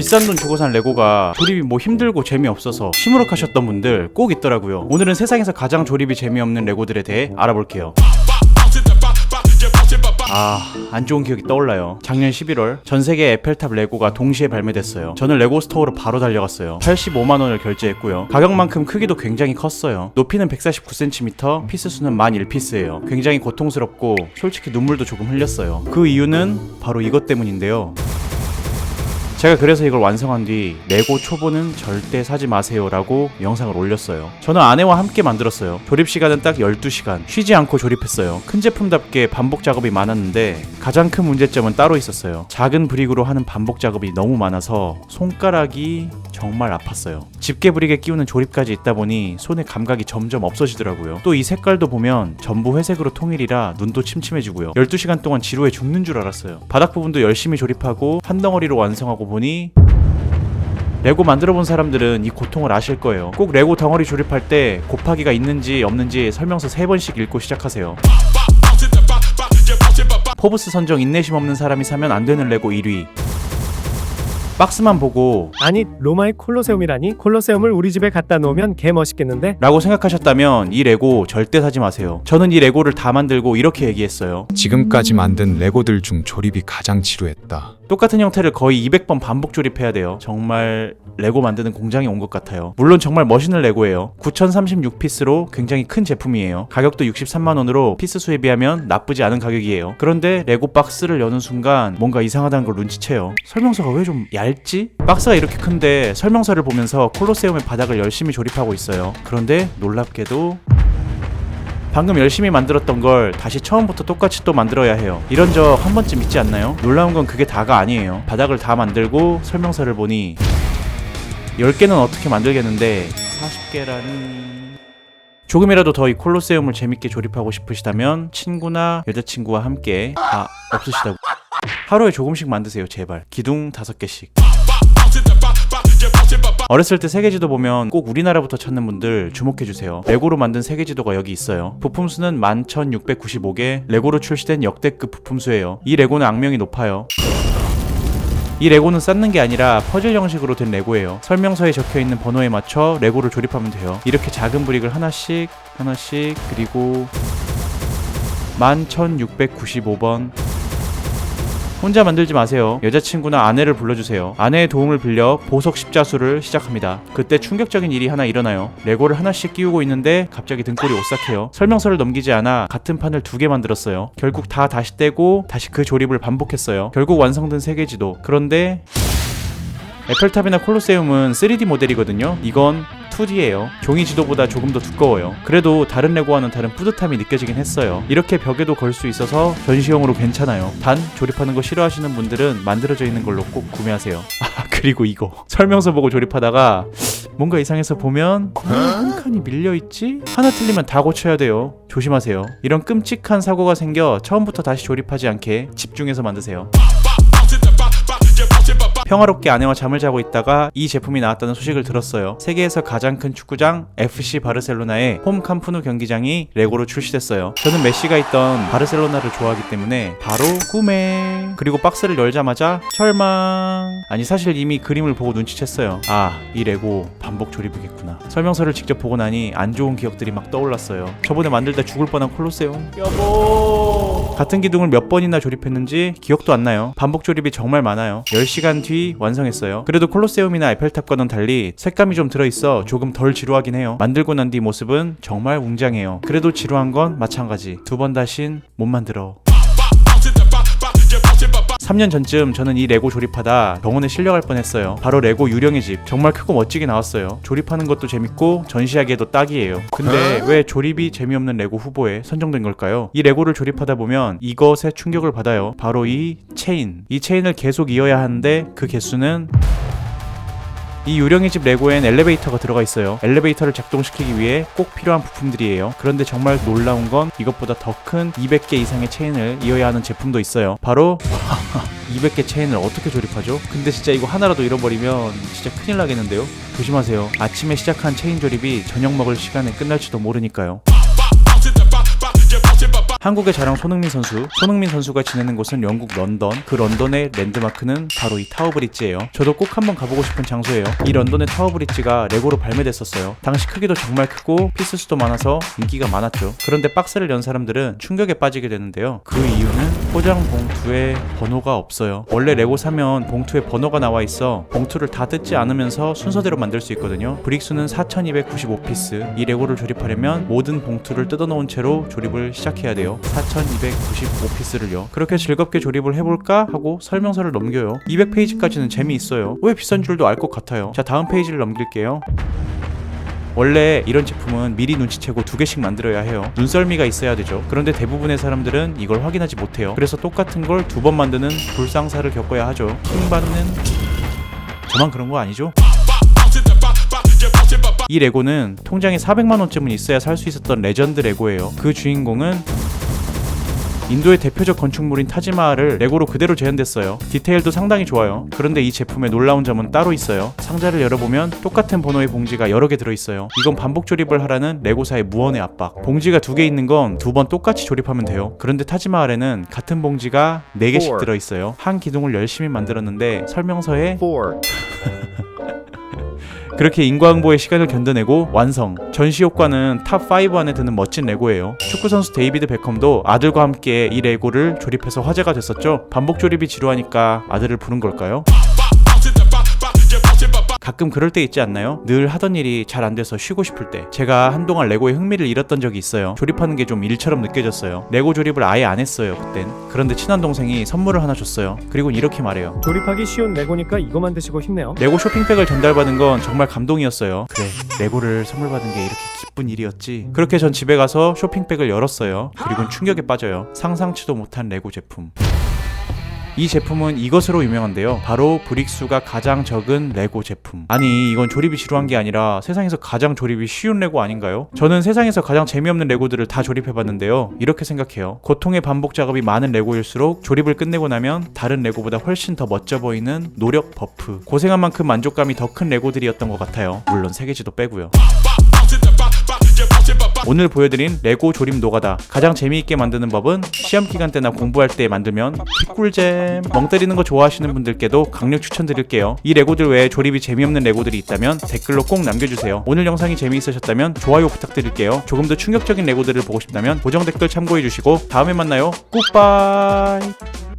비싼 돈 주고 산 레고가 조립이 뭐 힘들고 재미없어서 시무룩하셨던 분들 꼭 있더라고요. 오늘은 세상에서 가장 조립이 재미없는 레고들에 대해 알아볼게요. 안 좋은 기억이 떠올라요. 작년 11월 전세계 에펠탑 레고가 동시에 발매됐어요. 저는 레고 스토어로 바로 달려갔어요. 85만원을 결제했고요. 가격만큼 크기도 굉장히 컸어요. 높이는 149cm, 피스 수는 1001피스예요. 굉장히 고통스럽고 솔직히 눈물도 조금 흘렸어요. 그 이유는 바로 이것 때문인데요. 제가 그래서 이걸 완성한 뒤 레고 초보는 절대 사지 마세요 라고 영상을 올렸어요. 저는 아내와 함께 만들었어요. 조립 시간은 딱 12시간 쉬지 않고 조립했어요. 큰 제품답게 반복 작업이 많았는데 가장 큰 문제점은 따로 있었어요. 작은 브릭으로 하는 반복 작업이 너무 많아서 손가락이 정말 아팠어요. 집게 브릭에 끼우는 조립까지 있다 보니 손의 감각이 점점 없어지더라고요. 또 이 색깔도 보면 전부 회색으로 통일이라 눈도 침침해지고요. 12시간 동안 지루해 죽는 줄 알았어요. 바닥 부분도 열심히 조립하고 한 덩어리로 완성하고 보니 레고 만들어본 사람들은 이 고통을 아실 거예요. 꼭 레고 덩어리 조립할 때 곱하기가 있는지 없는지 설명서 3번씩 읽고 시작하세요. 포브스 선정 인내심 없는 사람이 사면 안 되는 레고 1위. 박스만 보고 아니 로마의 콜로세움이라니? 콜로세움을 우리 집에 갖다 놓으면 개 멋있겠는데? 라고 생각하셨다면 이 레고 절대 사지 마세요. 저는 이 레고를 다 만들고 이렇게 얘기했어요. 지금까지 만든 레고들 중 조립이 가장 지루했다. 똑같은 형태를 거의 200번 반복 조립해야 돼요. 정말 레고 만드는 공장에 온 것 같아요. 물론 정말 멋있는 레고예요. 9036피스로 굉장히 큰 제품이에요. 가격도 63만원으로 피스 수에 비하면 나쁘지 않은 가격이에요. 그런데 레고 박스를 여는 순간 뭔가 이상하다는 걸 눈치채요. 설명서가 왜 좀 얇지? 박스가 이렇게 큰데 설명서를 보면서 콜로세움의 바닥을 열심히 조립하고 있어요. 그런데 놀랍게도 방금 열심히 만들었던 걸 다시 처음부터 똑같이 또 만들어야 해요. 이런 적 한 번쯤 있지 않나요? 놀라운 건 그게 다가 아니에요. 바닥을 다 만들고 설명서를 보니 10개는 어떻게 만들겠는데 40개라니... 조금이라도 더 이 콜로세움을 재밌게 조립하고 싶으시다면 친구나 여자친구와 함께 없으시다고 하루에 조금씩 만드세요. 제발. 기둥 5개씩. 어렸을 때 세계지도 보면 꼭 우리나라부터 찾는 분들 주목해주세요. 레고로 만든 세계지도가 여기 있어요. 부품수는 11,695개, 레고로 출시된 역대급 부품수예요. 이 레고는 악명이 높아요. 이 레고는 쌓는 게 아니라 퍼즐 형식으로 된 레고예요. 설명서에 적혀있는 번호에 맞춰 레고를 조립하면 돼요. 이렇게 작은 브릭을 하나씩 그리고 11,695번. 혼자 만들지 마세요. 여자친구나 아내를 불러주세요. 아내의 도움을 빌려 보석 십자수를 시작합니다. 그때 충격적인 일이 하나 일어나요. 레고를 하나씩 끼우고 있는데 갑자기 등골이 오싹해요. 설명서를 넘기지 않아 같은 판을 2개 만들었어요. 결국 다시 떼고 다시 그 조립을 반복했어요. 결국 완성된 세계지도. 그런데 에펠탑이나 콜로세움은 3D 모델이거든요. 이건 2D예요. 종이 지도보다 조금 더 두꺼워요. 그래도 다른 레고와는 다른 뿌듯함이 느껴지긴 했어요. 이렇게 벽에도 걸 수 있어서 전시용으로 괜찮아요. 단 조립하는 거 싫어하시는 분들은 만들어져 있는 걸로 꼭 구매하세요. 그리고 이거 설명서 보고 조립하다가 뭔가 이상해서 보면 한 칸이 밀려있지? 하나 틀리면 다 고쳐야 돼요. 조심하세요. 이런 끔찍한 사고가 생겨 처음부터 다시 조립하지 않게 집중해서 만드세요. 평화롭게 아내와 잠을 자고 있다가 이 제품이 나왔다는 소식을 들었어요. 세계에서 가장 큰 축구장 FC 바르셀로나의 홈 캄프누 경기장이 레고로 출시됐어요. 저는 메시가 있던 바르셀로나를 좋아하기 때문에 바로 구매. 그리고 박스를 열자마자 철망. 아니 사실 이미 그림을 보고 눈치챘어요. 이 레고 반복 조립이겠구나. 설명서를 직접 보고 나니 안 좋은 기억들이 막 떠올랐어요. 저번에 만들다 죽을 뻔한 콜로세움. 여보. 같은 기둥을 몇 번이나 조립했는지 기억도 안 나요. 반복 조립이 정말 많아요. 10시간 뒤 완성했어요. 그래도 콜로세움이나 에펠탑과는 달리 색감이 좀 들어있어 조금 덜 지루하긴 해요. 만들고 난 뒤 모습은 정말 웅장해요. 그래도 지루한 건 마찬가지. 2번 다신 못 만들어. 3년 전쯤 저는 이 레고 조립하다 병원에 실려갈 뻔했어요. 바로 레고 유령의 집. 정말 크고 멋지게 나왔어요. 조립하는 것도 재밌고 전시하기에도 딱이에요. 근데 왜 조립이 재미없는 레고 후보에 선정된 걸까요? 이 레고를 조립하다 보면 이것에 충격을 받아요. 바로 이 체인. 이 체인을 계속 이어야 하는데 그 개수는 이 유령의 집 레고엔 엘리베이터가 들어가 있어요. 엘리베이터를 작동시키기 위해 꼭 필요한 부품들이에요. 그런데 정말 놀라운 건 이것보다 더 큰 200개 이상의 체인을 이어야 하는 제품도 있어요. 바로 200개 체인을 어떻게 조립하죠? 근데 진짜 이거 하나라도 잃어버리면 진짜 큰일 나겠는데요? 조심하세요. 아침에 시작한 체인 조립이 저녁 먹을 시간에 끝날지도 모르니까요. 한국의 자랑 손흥민 선수. 손흥민 선수가 지내는 곳은 영국 런던. 그 런던의 랜드마크는 바로 이 타워브리지예요. 저도 꼭 한번 가보고 싶은 장소예요. 이 런던의 타워브리지가 레고로 발매됐었어요. 당시 크기도 정말 크고 피스 수도 많아서 인기가 많았죠. 그런데 박스를 연 사람들은 충격에 빠지게 되는데요. 그 이유는 포장 봉투에 번호가 없어요. 원래 레고 사면 봉투에 번호가 나와 있어 봉투를 다 뜯지 않으면서 순서대로 만들 수 있거든요. 브릭수는 4295피스. 이 레고를 조립하려면 모든 봉투를 뜯어놓은 채로 조립을 시작해야 돼요. 4295피스를요. 그렇게 즐겁게 조립을 해볼까 하고 설명서를 넘겨요. 200페이지까지는 재미있어요. 왜 비싼 줄도 알 것 같아요. 자, 다음 페이지를 넘길게요. 원래 이런 제품은 미리 눈치채고 2개씩 만들어야 해요. 눈썰미가 있어야 되죠. 그런데 대부분의 사람들은 이걸 확인하지 못해요. 그래서 똑같은 걸 2번 만드는 불상사를 겪어야 하죠. 힘받는... 저만 그런 거 아니죠? 이 레고는 통장에 400만원쯤은 있어야 살 수 있었던 레전드 레고예요. 그 주인공은 인도의 대표적 건축물인 타지마할을 레고로 그대로 재현됐어요. 디테일도 상당히 좋아요. 그런데 이 제품의 놀라운 점은 따로 있어요. 상자를 열어보면 똑같은 번호의 봉지가 여러 개 들어있어요. 이건 반복 조립을 하라는 레고사의 무언의 압박. 봉지가 2개 있는 건 2번 똑같이 조립하면 돼요. 그런데 타지마할에는 같은 봉지가 4개씩 들어있어요. 한 기둥을 열심히 만들었는데 설명서에 그렇게 인과응보의 시간을 견뎌내고 완성. 전시 효과는 탑5 안에 드는 멋진 레고예요. 축구선수 데이비드 베컴도 아들과 함께 이 레고를 조립해서 화제가 됐었죠. 반복 조립이 지루하니까 아들을 부른 걸까요? 가끔 그럴 때 있지 않나요? 늘 하던 일이 잘 안 돼서 쉬고 싶을 때. 제가 한동안 레고에 흥미를 잃었던 적이 있어요. 조립하는 게 좀 일처럼 느껴졌어요. 레고 조립을 아예 안 했어요, 그땐. 그런데 친한 동생이 선물을 하나 줬어요. 그리고 이렇게 말해요. 조립하기 쉬운 레고니까 이거 만드시고 힘내요. 레고 쇼핑백을 전달받은 건 정말 감동이었어요. 그래, 레고를 선물 받은 게 이렇게 기쁜 일이었지. 그렇게 전 집에 가서 쇼핑백을 열었어요. 그리고는 충격에 빠져요. 상상치도 못한 레고 제품. 이 제품은 이것으로 유명한데요. 바로 브릭수가 가장 적은 레고 제품. 아니, 이건 조립이 지루한 게 아니라 세상에서 가장 조립이 쉬운 레고 아닌가요? 저는 세상에서 가장 재미없는 레고들을 다 조립해봤는데요. 이렇게 생각해요. 고통의 반복 작업이 많은 레고일수록 조립을 끝내고 나면 다른 레고보다 훨씬 더 멋져 보이는 노력 버프. 고생한 만큼 만족감이 더 큰 레고들이었던 것 같아요. 물론 세계지도 빼고요. 오늘 보여드린 레고 조립 노가다. 가장 재미있게 만드는 법은 시험 기간 때나 공부할 때 만들면 꿀잼. 멍 때리는 거 좋아하시는 분들께도 강력 추천드릴게요. 이 레고들 외에 조립이 재미없는 레고들이 있다면 댓글로 꼭 남겨주세요. 오늘 영상이 재미있으셨다면 좋아요 부탁드릴게요. 조금 더 충격적인 레고들을 보고 싶다면 고정 댓글 참고해주시고 다음에 만나요. 굿바이.